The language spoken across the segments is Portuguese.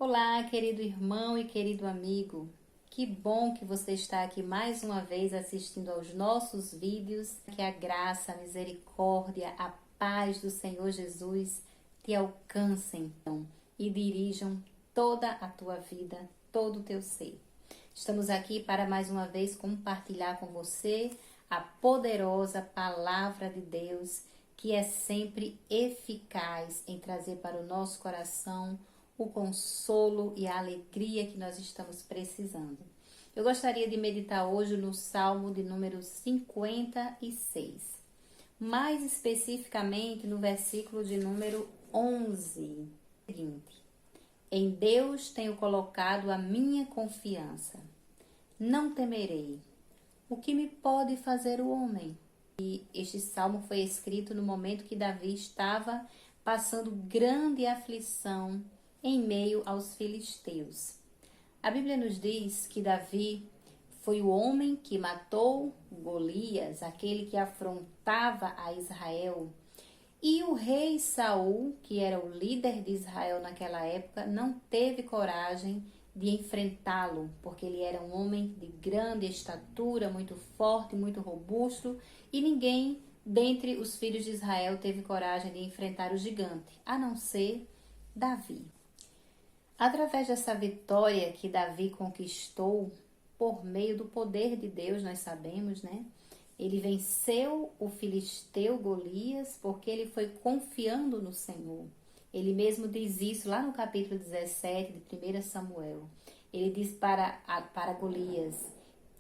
Olá, querido irmão e querido amigo. Que bom que você está aqui mais uma vez assistindo aos nossos vídeos. Que a graça, a misericórdia, a paz do Senhor Jesus te alcancem e dirijam toda a tua vida, todo o teu ser. Estamos aqui para mais uma vez compartilhar com você a poderosa palavra de Deus, que é sempre eficaz em trazer para o nosso coração o consolo e a alegria que nós estamos precisando. Eu gostaria de meditar hoje no Salmo de número 56, mais especificamente no versículo de número 11, seguinte: Em Deus tenho colocado a minha confiança. Não temerei. O que me pode fazer o homem? E este salmo foi escrito no momento que Davi estava passando grande aflição em meio aos filisteus. A Bíblia nos diz que Davi foi o homem que matou Golias, aquele que afrontava a Israel. E o rei Saul, que era o líder de Israel naquela época, não teve coragem de enfrentá-lo, porque ele era um homem de grande estatura, muito forte, muito robusto, e ninguém dentre os filhos de Israel teve coragem de enfrentar o gigante, a não ser Davi. Através dessa vitória que Davi conquistou por meio do poder de Deus, nós sabemos, né? Ele venceu o filisteu Golias porque ele foi confiando no Senhor. Ele mesmo diz isso lá no capítulo 17 de 1 Samuel. Ele diz para Golias: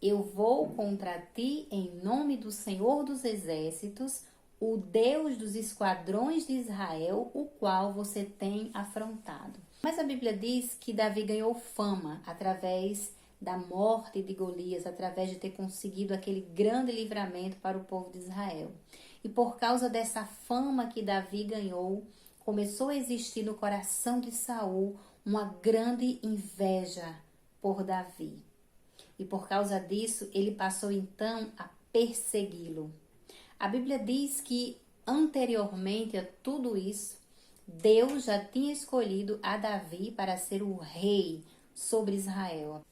Eu vou contra ti em nome do Senhor dos Exércitos, o Deus dos esquadrões de Israel, o qual você tem afrontado. Mas a Bíblia diz que Davi ganhou fama através da morte de Golias, através de ter conseguido aquele grande livramento para o povo de Israel. E por causa dessa fama que Davi ganhou, começou a existir no coração de Saul uma grande inveja por Davi. E por causa disso, ele passou então a persegui-lo. A Bíblia diz que anteriormente a tudo isso, Deus já tinha escolhido a Davi para ser o rei sobre Israel.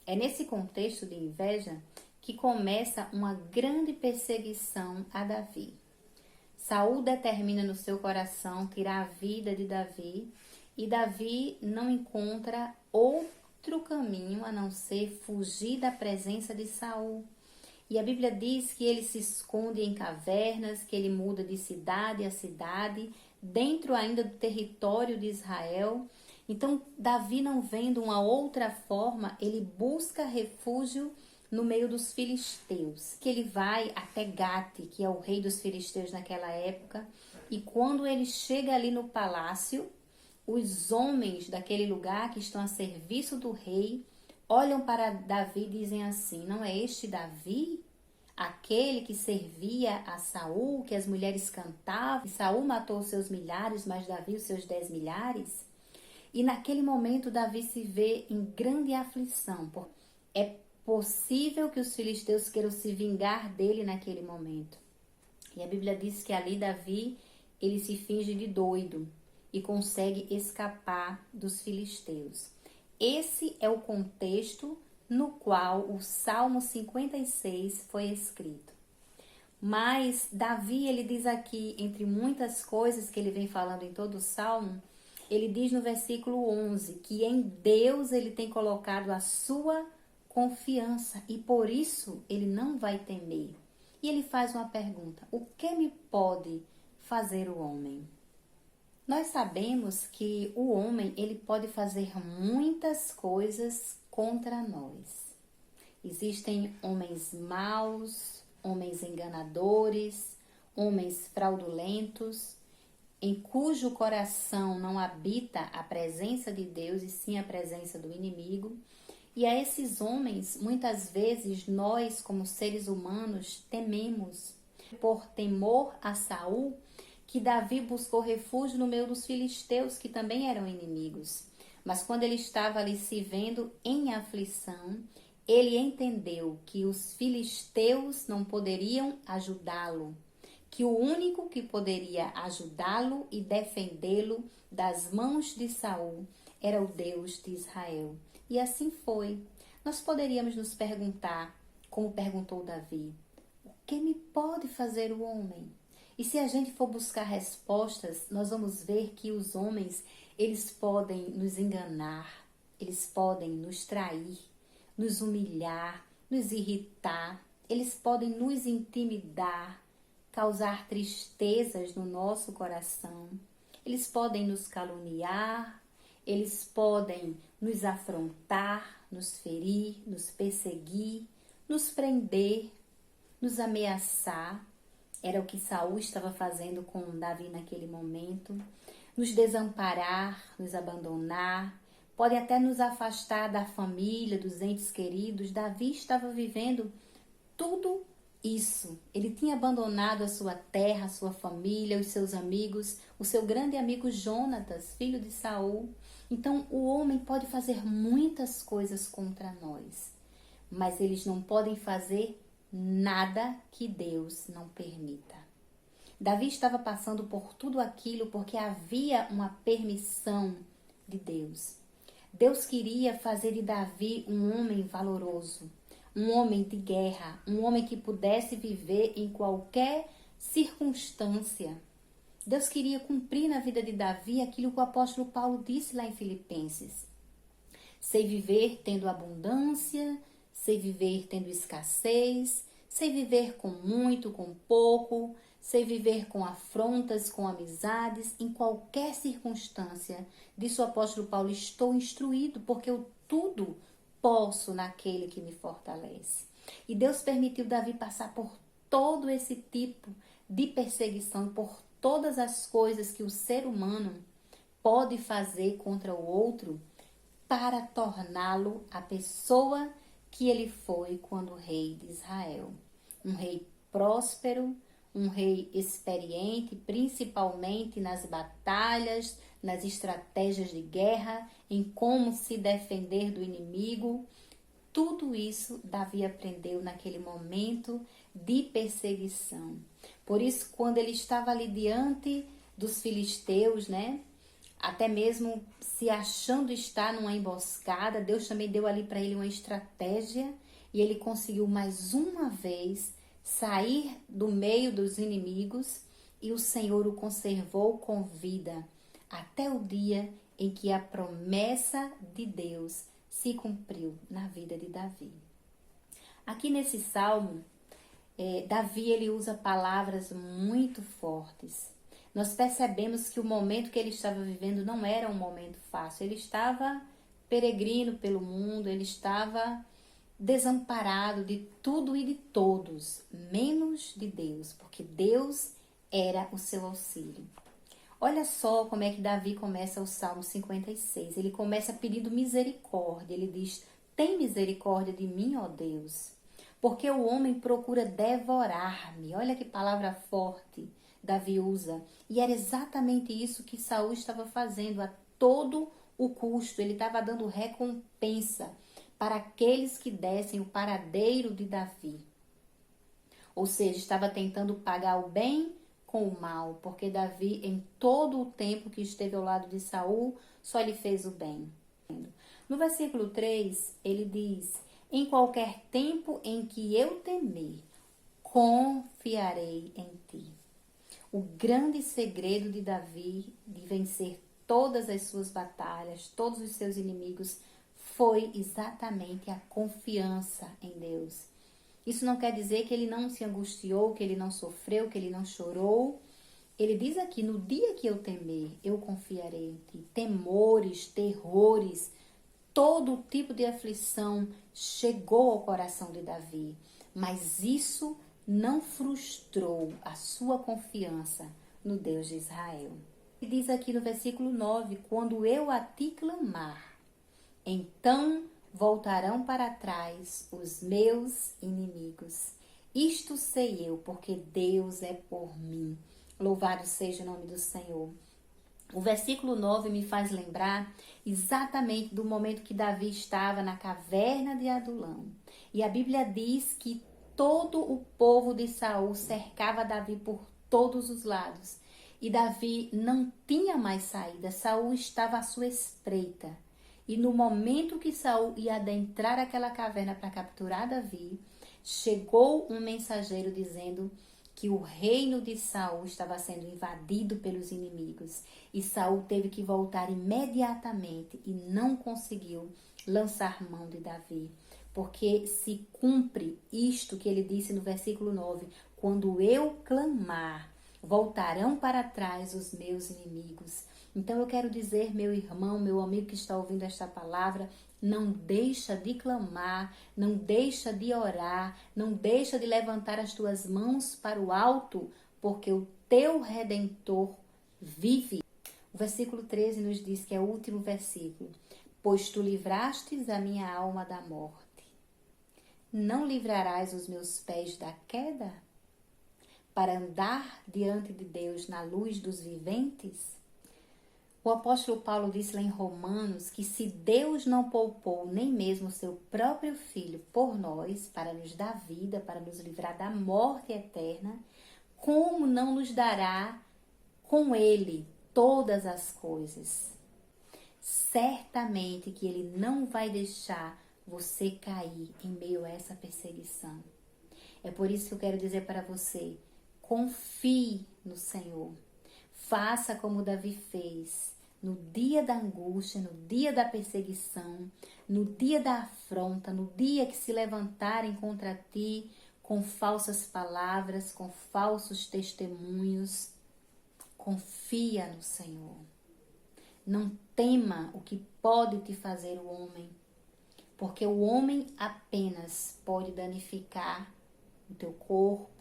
É nesse contexto de inveja que começa uma grande perseguição a Davi. Saul determina no seu coração tirar a vida de Davi, e Davi não encontra outro caminho a não ser fugir da presença de Saul. E a Bíblia diz que ele se esconde em cavernas, que ele muda de cidade a cidade, dentro ainda do território de Israel. Então, Davi, não vendo uma outra forma, ele busca refúgio no meio dos filisteus. Que ele vai até Gate, que é o rei dos filisteus naquela época. E quando ele chega ali no palácio, os homens daquele lugar que estão a serviço do rei olham para Davi e dizem assim: Não é este Davi? Aquele que servia a Saul, que as mulheres cantavam, e Saul matou os seus milhares, mas Davi os seus 10 milhares? E naquele momento Davi se vê em grande aflição. É possível que os filisteus queiram se vingar dele naquele momento. E a Bíblia diz que ali Davi, ele se finge de doido e consegue escapar dos filisteus. Esse é o contexto no qual o Salmo 56 foi escrito. Mas Davi, ele diz aqui, entre muitas coisas que ele vem falando em todo o Salmo, ele diz no versículo 11 que em Deus ele tem colocado a sua confiança e por isso ele não vai temer. E ele faz uma pergunta: o que me pode fazer o homem? Nós sabemos que o homem, ele pode fazer muitas coisas contra nós. Existem homens maus, homens enganadores, homens fraudulentos, em cujo coração não habita a presença de Deus e sim a presença do inimigo. E a esses homens, muitas vezes, nós, como seres humanos, tememos. Por temor a Saul, que Davi buscou refúgio no meio dos filisteus, que também eram inimigos. Mas quando ele estava ali se vendo em aflição, ele entendeu que os filisteus não poderiam ajudá-lo, que o único que poderia ajudá-lo e defendê-lo das mãos de Saul era o Deus de Israel. E assim foi. Nós poderíamos nos perguntar, como perguntou Davi, o que me pode fazer o homem? E se a gente for buscar respostas, nós vamos ver que os homens, eles podem nos enganar, eles podem nos trair, nos humilhar, nos irritar, eles podem nos intimidar, causar tristezas no nosso coração, eles podem nos caluniar, eles podem nos afrontar, nos ferir, nos perseguir, nos prender, nos ameaçar. Era o que Saul estava fazendo com Davi naquele momento. Nos desamparar, nos abandonar, pode até nos afastar da família, dos entes queridos. Davi estava vivendo tudo isso. Ele tinha abandonado a sua terra, a sua família, os seus amigos, o seu grande amigo Jonatas, filho de Saul. Então, o homem pode fazer muitas coisas contra nós, mas eles não podem fazer nada que Deus não permita. Davi estava passando por tudo aquilo porque havia uma permissão de Deus. Deus queria fazer de Davi um homem valoroso, um homem de guerra, um homem que pudesse viver em qualquer circunstância. Deus queria cumprir na vida de Davi aquilo que o apóstolo Paulo disse lá em Filipenses. Sei viver tendo abundância, sei viver tendo escassez, sei viver com muito, com pouco, sei viver com afrontas, com amizades, em qualquer circunstância. Disse o apóstolo Paulo, estou instruído, porque eu tudo posso naquele que me fortalece. E Deus permitiu Davi passar por todo esse tipo de perseguição, por todas as coisas que o ser humano pode fazer contra o outro para torná-lo a pessoa que ele foi quando rei de Israel. Um rei próspero, um rei experiente, principalmente nas batalhas, nas estratégias de guerra, em como se defender do inimigo. Tudo isso Davi aprendeu naquele momento de perseguição. Por isso, quando ele estava ali diante dos filisteus, até mesmo se achando estar numa emboscada, Deus também deu ali para ele uma estratégia e ele conseguiu mais uma vez sair do meio dos inimigos e o Senhor o conservou com vida até o dia em que a promessa de Deus se cumpriu na vida de Davi. Aqui nesse salmo, Davi ele usa palavras muito fortes. Nós percebemos que o momento que ele estava vivendo não era um momento fácil. Ele estava peregrino pelo mundo, ele estava desamparado de tudo e de todos, menos de Deus, porque Deus era o seu auxílio. Olha só como é que Davi começa o Salmo 56. Ele começa pedindo misericórdia. Ele diz, tem misericórdia de mim, ó Deus, porque o homem procura devorar-me. Olha que palavra forte Davi usa. E era exatamente isso que Saul estava fazendo a todo o custo. Ele estava dando recompensa para aqueles que dessem o paradeiro de Davi. Ou seja, estava tentando pagar o bem com o mal, porque Davi, em todo o tempo que esteve ao lado de Saul, só lhe fez o bem. No versículo 3, ele diz, em qualquer tempo em que eu temer, confiarei em ti. O grande segredo de Davi de vencer todas as suas batalhas, todos os seus inimigos, foi exatamente a confiança em Deus. Isso não quer dizer que ele não se angustiou, que ele não sofreu, que ele não chorou. Ele diz aqui, no dia que eu temer, eu confiarei em ti. Temores, terrores, todo tipo de aflição chegou ao coração de Davi. Mas isso não frustrou a sua confiança no Deus de Israel. Ele diz aqui no versículo 9, quando eu a ti clamar, então voltarão para trás os meus inimigos. Isto sei eu, porque Deus é por mim. Louvado seja o nome do Senhor. O versículo 9 me faz lembrar exatamente do momento que Davi estava na caverna de Adulão. E a Bíblia diz que todo o povo de Saul cercava Davi por todos os lados. E Davi não tinha mais saída, Saul estava à sua espreita. E no momento que Saul ia adentrar aquela caverna para capturar Davi, chegou um mensageiro dizendo que o reino de Saul estava sendo invadido pelos inimigos. E Saul teve que voltar imediatamente e não conseguiu lançar mão de Davi. Porque se cumpre isto que ele disse no versículo 9: quando eu clamar, voltarão para trás os meus inimigos. Então eu quero dizer, meu irmão, meu amigo que está ouvindo esta palavra, não deixa de clamar, não deixa de orar, não deixa de levantar as tuas mãos para o alto, porque o teu Redentor vive. O versículo 13 nos diz, que é o último versículo: pois tu livrastes a minha alma da morte, não livrarás os meus pés da queda, para andar diante de Deus na luz dos viventes? O apóstolo Paulo disse lá em Romanos que se Deus não poupou nem mesmo o seu próprio Filho por nós, para nos dar vida, para nos livrar da morte eterna, como não nos dará com Ele todas as coisas? Certamente que Ele não vai deixar você cair em meio a essa perseguição. É por isso que eu quero dizer para você: confie no Senhor. Faça como Davi fez. No dia da angústia, no dia da perseguição, no dia da afronta, no dia que se levantarem contra ti com falsas palavras, com falsos testemunhos, confia no Senhor. Não tema o que pode te fazer o homem, porque o homem apenas pode danificar o teu corpo,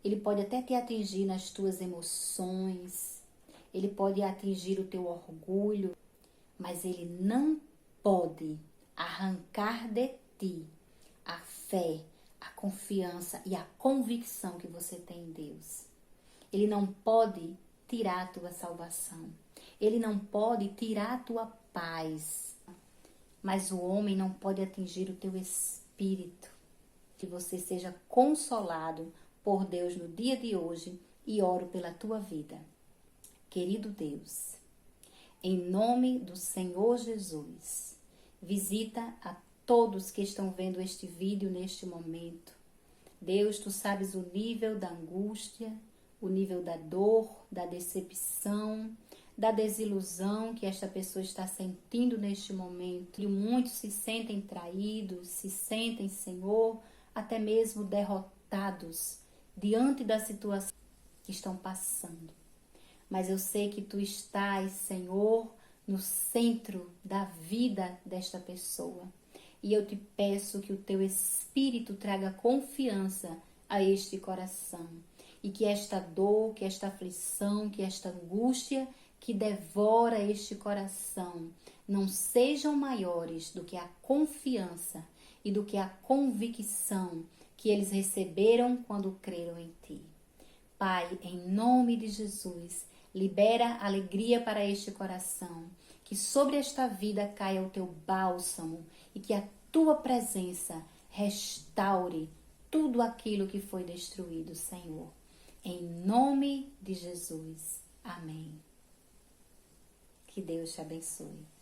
ele pode até te atingir nas tuas emoções, ele pode atingir o teu orgulho, mas ele não pode arrancar de ti a fé, a confiança e a convicção que você tem em Deus. Ele não pode tirar a tua salvação. Ele não pode tirar a tua paz. Mas o homem não pode atingir o teu espírito. Que você seja consolado por Deus no dia de hoje e oro pela tua vida. Querido Deus, em nome do Senhor Jesus, visita a todos que estão vendo este vídeo neste momento. Deus, tu sabes o nível da angústia, o nível da dor, da decepção, da desilusão que esta pessoa está sentindo neste momento. E muitos se sentem traídos, se sentem, Senhor, até mesmo derrotados diante da situação que estão passando. Mas eu sei que tu estás, Senhor, no centro da vida desta pessoa. E eu te peço que o teu Espírito traga confiança a este coração. E que esta dor, que esta aflição, que esta angústia que devora este coração não sejam maiores do que a confiança e do que a convicção que eles receberam quando creram em ti. Pai, em nome de Jesus, libera alegria para este coração, que sobre esta vida caia o teu bálsamo e que a tua presença restaure tudo aquilo que foi destruído, Senhor. Em nome de Jesus. Amém. Que Deus te abençoe.